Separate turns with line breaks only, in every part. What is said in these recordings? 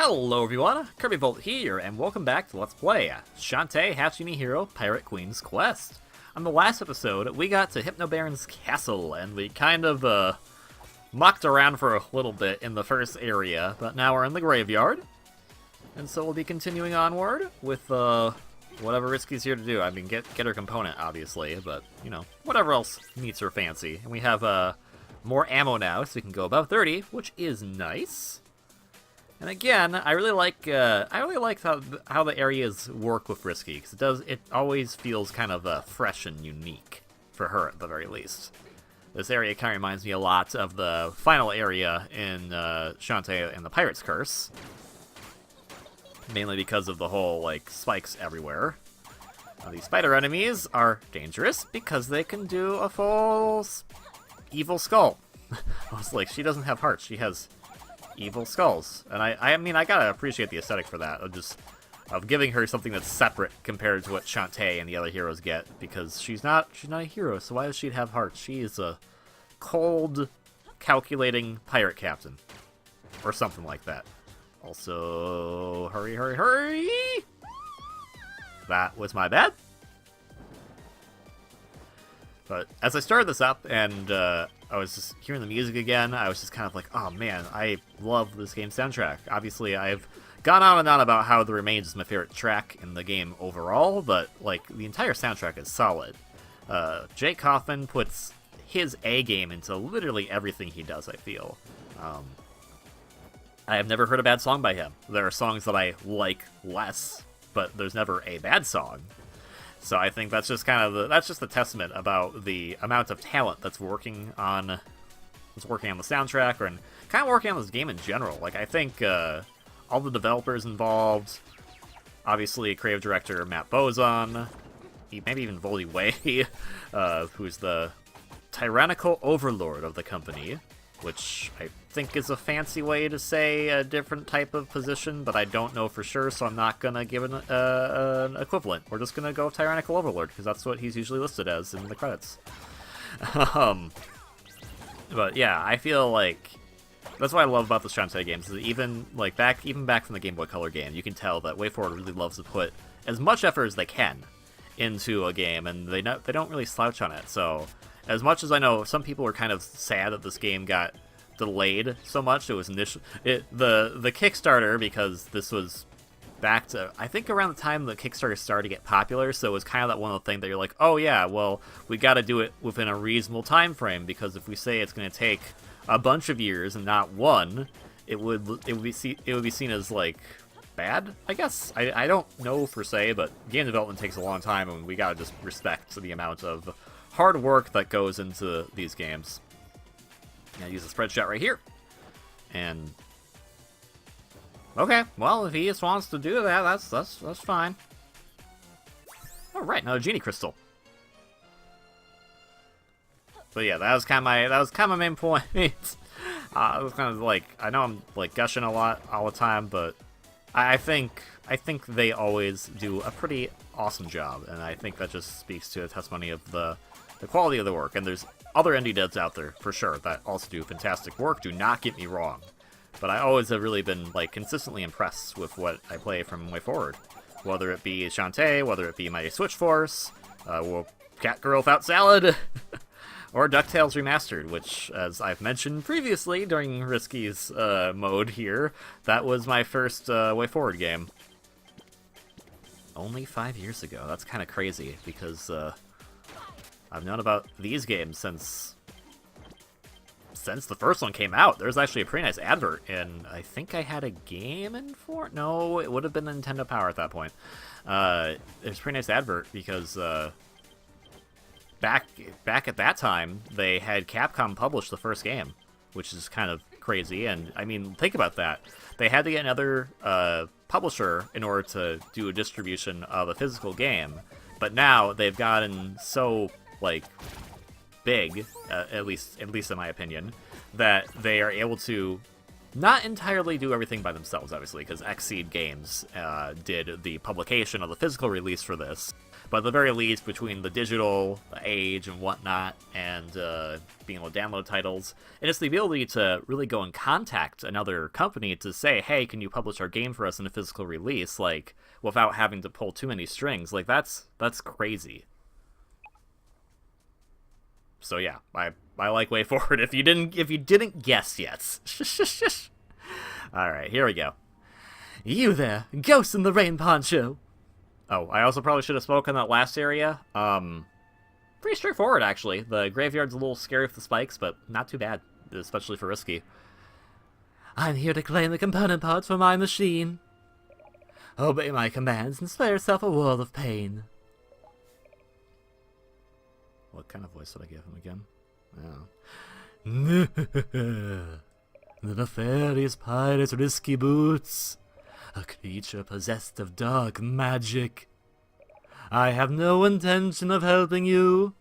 Hello everyone, KirbyVolt here, and welcome back to Let's Play Shantae Half-Genie Hero Pirate Queen's Quest. On the last episode, we got to Hypno Baron's castle, and we kind of, mucked around for a little bit in the first area, but now we're in the graveyard. And so we'll be continuing onward with, whatever Risky's here to do. I mean, get her component, obviously, but, you know, whatever else meets her fancy. And we have, more ammo now, so we can go above 30, which is nice. And again, I really like how the areas work with Risky, because it always feels kind of fresh and unique for her at the very least. This area kind of reminds me a lot of the final area in Shantae and the Pirate's Curse, mainly because of the whole like spikes everywhere. These spider enemies are dangerous because they can do a full evil skull. I was like, she doesn't have hearts; she has evil skulls, and I mean I gotta appreciate the aesthetic for that, of giving her something that's separate compared to what Shantae and the other heroes get, because she's not a hero, so why does she have hearts? She is a cold, calculating pirate captain, or something like that. Also, hurry, hurry, hurry! That was my bad. But as I started this up and I was just hearing the music again, I was just kind of like, oh man, I love this game's soundtrack. Obviously, I've gone on and on about how The Remains is my favorite track in the game overall, but like the entire soundtrack is solid. Jake Kaufman puts his A game into literally everything he does, I feel. I have never heard a bad song by him. There are songs that I like less, but there's never a bad song. So I think that's just kind of that's just a testament about the amount of talent that's working on the soundtrack, and kind of working on this game in general. Like, I think all the developers involved, obviously creative director Matt Bozon, maybe even Voldy Way, who's the tyrannical overlord of the company, which I think is a fancy way to say a different type of position, but I don't know for sure, so I'm not going to give an equivalent. We're just going to go with tyrannical overlord, because that's what he's usually listed as in the credits. But yeah, I feel like that's what I love about the Shantae games, is even back from the Game Boy Color game, you can tell that WayForward really loves to put as much effort as they can into a game, and they don't really slouch on it. So as much as I know some people were kind of sad that this game got delayed so much, it was the Kickstarter, because this was back to, I think, around the time the Kickstarter started to get popular, so it was kind of that one of the things that you're like, oh yeah, well, we got to do it within a reasonable time frame, because if we say it's going to take a bunch of years and not one, it would be seen as like bad, I guess. I don't know per se, but game development takes a long time, and we got to just respect the amount of hard work that goes into these games. I use the spread shot right here. And okay, well, if he just wants to do that, that's fine. Alright, another genie crystal. But yeah, that was kind of my main point. It was kind of like, I know I'm like gushing a lot all the time, but I think they always do a pretty awesome job, and I think that just speaks to a testimony of the quality of the work. And there's other indie devs out there, for sure, that also do fantastic work, do not get me wrong. But I always have really been, like, consistently impressed with what I play from WayForward. Whether it be Shantae, whether it be my Switch Force, Cat Girl Without Salad, or DuckTales Remastered, which, as I've mentioned previously during Risky's mode here, that was my first WayForward game. Only 5 years ago. That's kind of crazy, because I've known about these games since the first one came out. There's actually a pretty nice advert, and I think I had a game in for it. No, it would have been Nintendo Power at that point. It was a pretty nice advert, because back at that time, they had Capcom publish the first game, which is kind of crazy. And I mean, think about that. They had to get another publisher in order to do a distribution of a physical game, but now they've gotten so like big, at least in my opinion, that they are able to not entirely do everything by themselves, obviously, because Xseed Games did the publication of the physical release for this, But at the very least, between the digital age and whatnot, and being able to download titles, and it's the ability to really go and contact another company to say, hey, can you publish our game for us in a physical release, like, without having to pull too many strings, like, that's crazy. So yeah, I like Way Forward. If you didn't guess yet. Alright, here we go. You there, ghost in the rain poncho. Oh, I also probably should have spoken that last area. Pretty straightforward, actually. The graveyard's a little scary with the spikes, but not too bad, especially for Risky. I'm here to claim the component parts for my machine. Obey my commands and spare yourself a world of pain. What kind of voice did I give him again? Oh. The nefarious pirate's risky boots. A creature possessed of dark magic. I have no intention of helping you.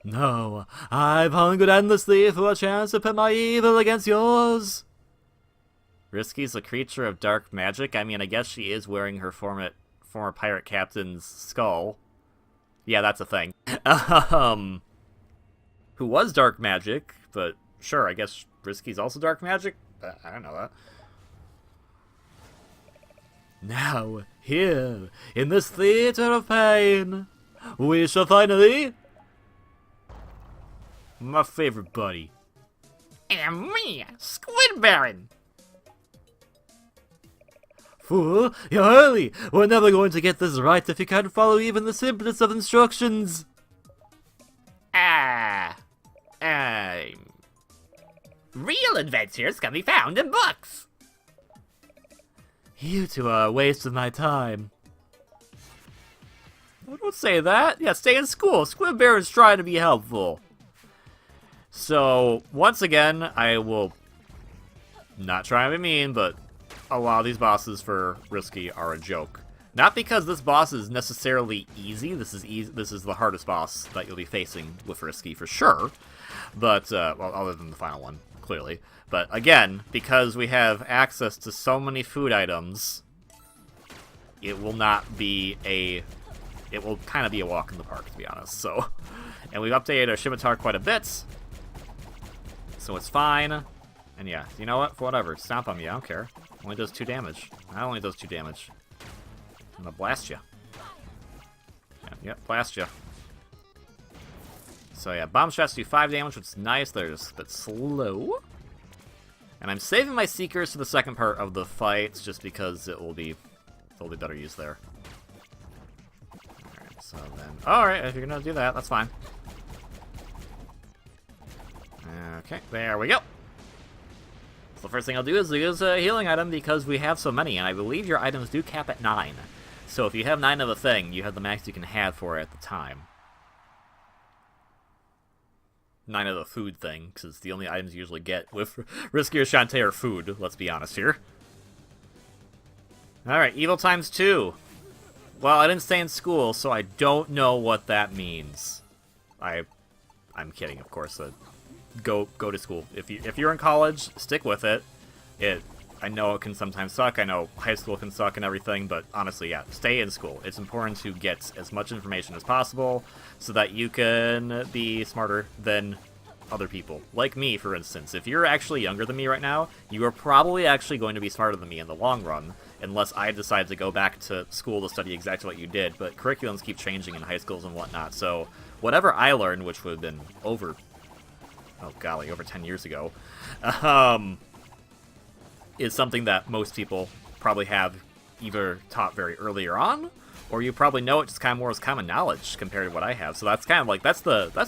No, I've hungered endlessly for a chance to pit my evil against yours. Risky's a creature of dark magic? I mean, I guess she is wearing her former pirate captain's skull. Yeah, that's a thing. Who was dark magic, but sure, I guess Risky's also dark magic? I don't know that. Now, here, in this theater of pain, we shall finally... My favorite buddy. And me, Squid Baron! Fool, you're early! We're never going to get this right if you can't follow even the simplest of instructions! Real adventures can be found in books! You two are a waste of my time. I don't say that. Yeah, stay in school. Squid Baron's trying to be helpful. So, once again, I will not try to be mean, but a lot of these bosses for Risky are a joke. Not because this boss is necessarily easy. This is the hardest boss that you'll be facing with Risky for sure. But, well, other than the final one, clearly. But again, because we have access to so many food items, it will not be it will kind of be a walk in the park, to be honest. So, and we've updated our scimitar quite a bit, so it's fine. And yeah, you know what? For whatever, stomp on me. I don't care. Only does 2 damage. That only does 2 damage. I'm gonna blast you. Yep, blast you. So yeah, bomb shots do 5 damage, which is nice. They're just a bit slow. And I'm saving my Seekers to the second part of the fight, just because it'll be better used there. Alright, so then... Alright, if you're gonna do that, that's fine. Okay, there we go. So the first thing I'll do is use a healing item, because we have so many, and I believe your items do cap at 9. So if you have 9 of a thing, you have the max you can have for it at the time. 9 of the food thing, because the only items you usually get with Risky or Shantae are food, let's be honest here. Alright, evil times 2. Well, I didn't stay in school, so I don't know what that means. I'm kidding, of course. Go to school. If you're in college, stick with it. I know it can sometimes suck. I know high school can suck and everything, but honestly, yeah, stay in school. It's important to get as much information as possible so that you can be smarter than other people. Like me, for instance. If you're actually younger than me right now, you are probably actually going to be smarter than me in the long run, unless I decide to go back to school to study exactly what you did, but curriculums keep changing in high schools and whatnot, so whatever I learned, which would have been over 10 years ago, is something that most people probably have either taught very earlier on, or you probably know it just kind of more as common knowledge compared to what I have. So that's kind of like that's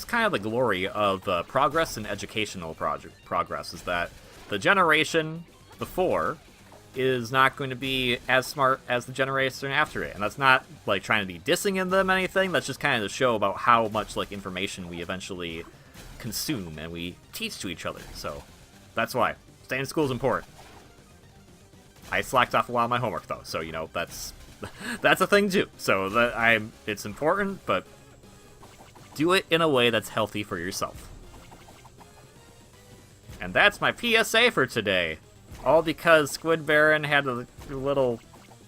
kind of the glory of progress and educational progress, is that the generation before is not going to be as smart as the generation after it. And that's not like trying to be dissing in them anything. That's just kind of to show about how much like information we eventually consume and we teach to each other. So that's why staying in school is important. I slacked off a lot of my homework though, so you know that's a thing too. So it's important, but do it in a way that's healthy for yourself. And that's my PSA for today. All because Squid Baron had a little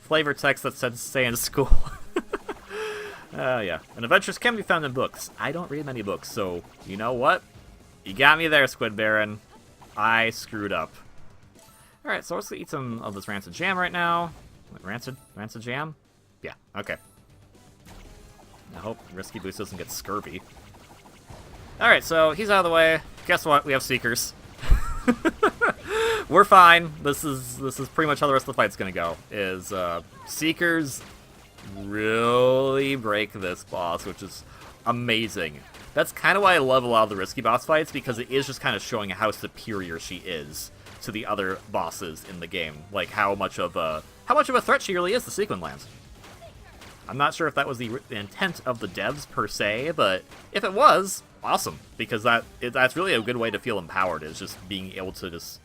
flavor text that said stay in school. Yeah. And adventures can be found in books. I don't read many books, so you know what? You got me there, Squid Baron. I screwed up. Alright, so let's eat some of this rancid jam right now. Wait, rancid jam? Yeah, okay. I hope Risky Boost doesn't get scurvy. Alright, so he's out of the way. Guess what? We have Seekers. We're fine. This is pretty much how the rest of the fight's gonna go. Is Seekers really break this boss, which is amazing. That's kind of why I love a lot of the risky boss fights, because it is just kind of showing how superior she is to the other bosses in the game. Like how much of a threat she really is to Sequin Lands. I'm not sure if that was the intent of the devs per se, but if it was, awesome, because that's really a good way to feel empowered, is just being able to just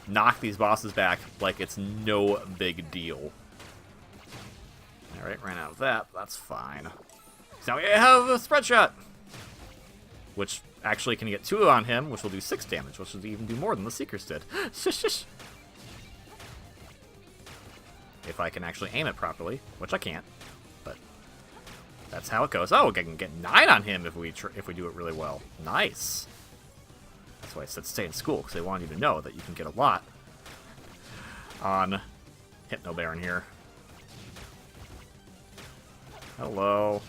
knock these bosses back like it's no big deal. Alright, ran out of that. That's fine. So now we have a spread shot, which actually can get 2 on him, which will do 6 damage, which will even do more than the Seekers did. Shush. If I can actually aim it properly, which I can't, but that's how it goes. Oh, I can get 9 on him if we do it really well. Nice. That's why I said stay in school, because they want you to know that you can get a lot on Hypno Baron here. Hello.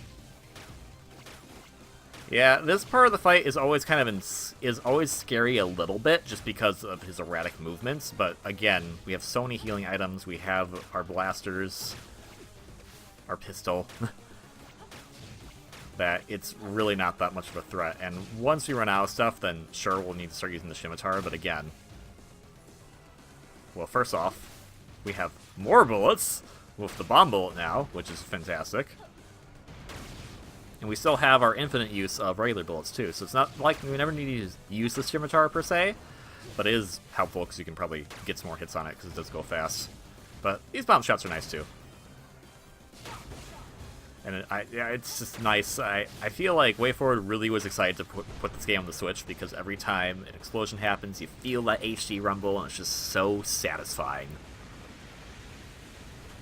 Yeah, this part of the fight is always kind of always scary a little bit, just because of his erratic movements. But again, we have so many healing items. We have our blasters, our pistol, that it's really not that much of a threat. And once we run out of stuff, then sure, we'll need to start using the scimitar. But again, well, first off, we have more bullets with the bomb bullet now, which is fantastic. And we still have our infinite use of regular bullets, too. So it's not like we never need to use the scimitar, per se. But it is helpful, because you can probably get some more hits on it, because it does go fast. But these bomb shots are nice, too. And it's just nice. I feel like WayForward really was excited to put this game on the Switch, because every time an explosion happens, you feel that HD rumble, and it's just so satisfying.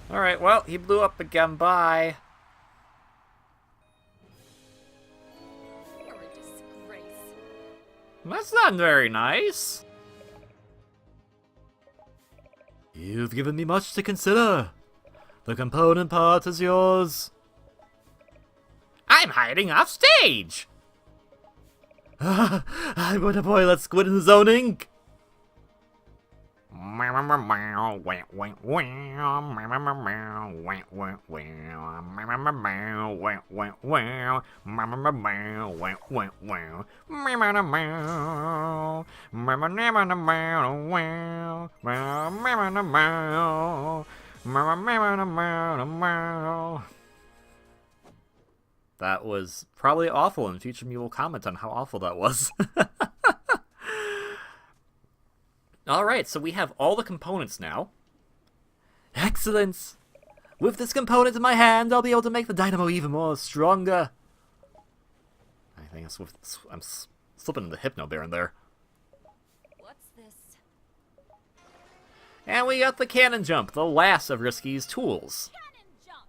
Alright, well, he blew up again. Bye. That's not very nice. You've given me much to consider. The component part is yours. I'm hiding off stage. I'm going to boil that squid in his own ink. That was probably awful, and future me will comment on how awful that was. Alright, so we have all the components now. Excellent! With this component in my hand, I'll be able to make the dynamo even more stronger. I think I'm slipping into Hypno Baron there.
What's this?
And we got the cannon jump, the last of Risky's tools.
Cannon jump!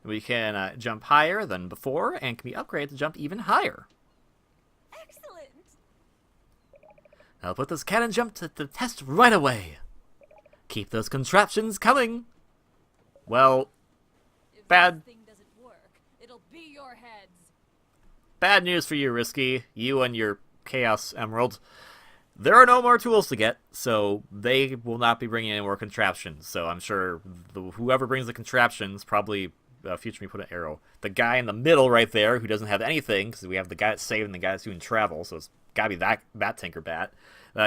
We can jump higher than before, and can be upgraded to jump even higher.
Excellent!
I'll put this cannon jump to the test right away. Keep those contraptions coming. Well,
If
bad
this thing doesn't work, it'll be your heads.
bad news for you, Risky. You and your Chaos Emerald. There are no more tools to get, so they will not be bringing any more contraptions. So I'm sure whoever brings the contraptions, probably future me put an arrow. The guy in the middle right there, who doesn't have anything, because we have the guy that's saving the guy that's doing travel, so it's gotta be that Tinker Bat.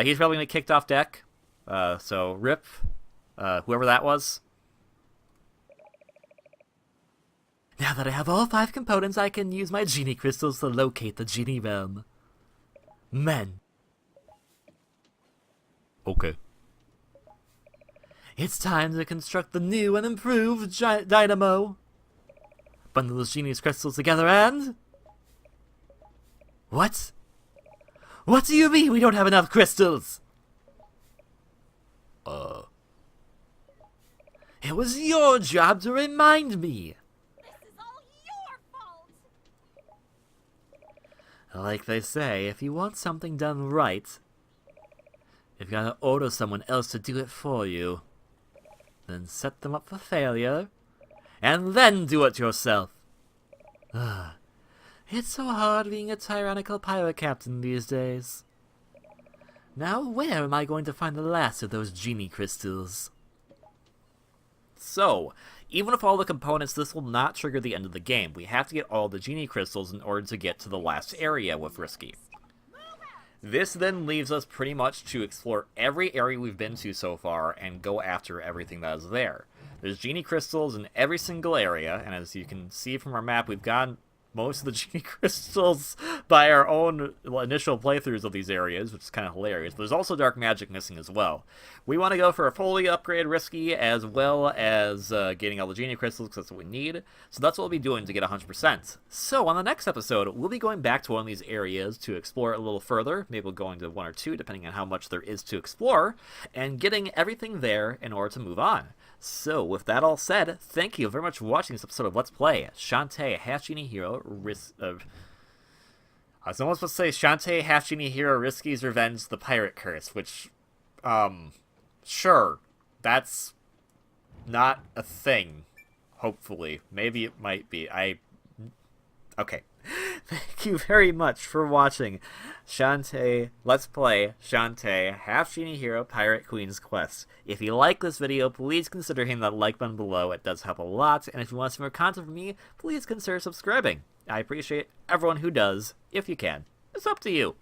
He's probably gonna get kicked off deck. So rip, whoever that was. Now that I have all 5 components, I can use my genie crystals to locate the genie realm. Men. Okay. It's time to construct the new and improved dynamo. Bundle those genius crystals together and... What? What do you mean we don't have enough crystals? It was your job to remind me.
This is all your
Like they say, if you want something done right, you've got to order someone else to do it for you. Then set them up for failure, and then do it yourself. It's so hard being a tyrannical pirate captain these days. Now, where am I going to find the last of those genie crystals? So, even with all the components, this will not trigger the end of the game. We have to get all the genie crystals in order to get to the last area with Risky. This then leaves us pretty much to explore every area we've been to so far and go after everything that is there. There's genie crystals in every single area, and as you can see from our map, we've gotten most of the genie crystals by our own initial playthroughs of these areas, which is kind of hilarious. But there's also dark magic missing as well. We want to go for a fully upgraded Risky, as well as getting all the genie crystals, because that's what we need. So that's what we'll be doing to get 100%. So on the next episode, we'll be going back to one of these areas to explore it a little further. Maybe we'll go into one or two, depending on how much there is to explore, and getting everything there in order to move on. So, with that all said, thank you very much for watching this episode of Let's Play Shantae, Half-Genie Hero, I was almost supposed to say Shantae, Half-Genie Hero, Risky's Revenge, The Pirate Curse, which, sure, that's not a thing, hopefully. Maybe it might be. Okay. Thank you very much for watching Shantae, Let's Play Shantae, Half-Genie Hero, Pirate Queen's Quest. If you like this video, please consider hitting that like button below. It does help a lot. And if you want some more content from me, please consider subscribing. I appreciate everyone who does, if you can. It's up to you.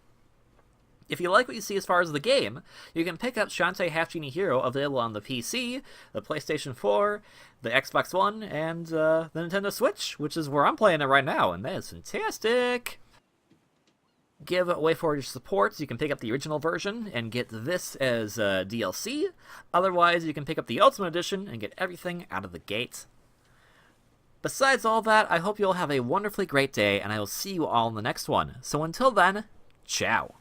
If you like what you see as far as the game, you can pick up Shantae Half-Genie Hero, available on the PC, the PlayStation 4, the Xbox One, and the Nintendo Switch, which is where I'm playing it right now, and that is fantastic! Give way for your support. You can pick up the original version and get this as DLC. Otherwise, you can pick up the Ultimate Edition and get everything out of the gate. Besides all that, I hope you'll have a wonderfully great day, and I will see you all in the next one. So until then, ciao!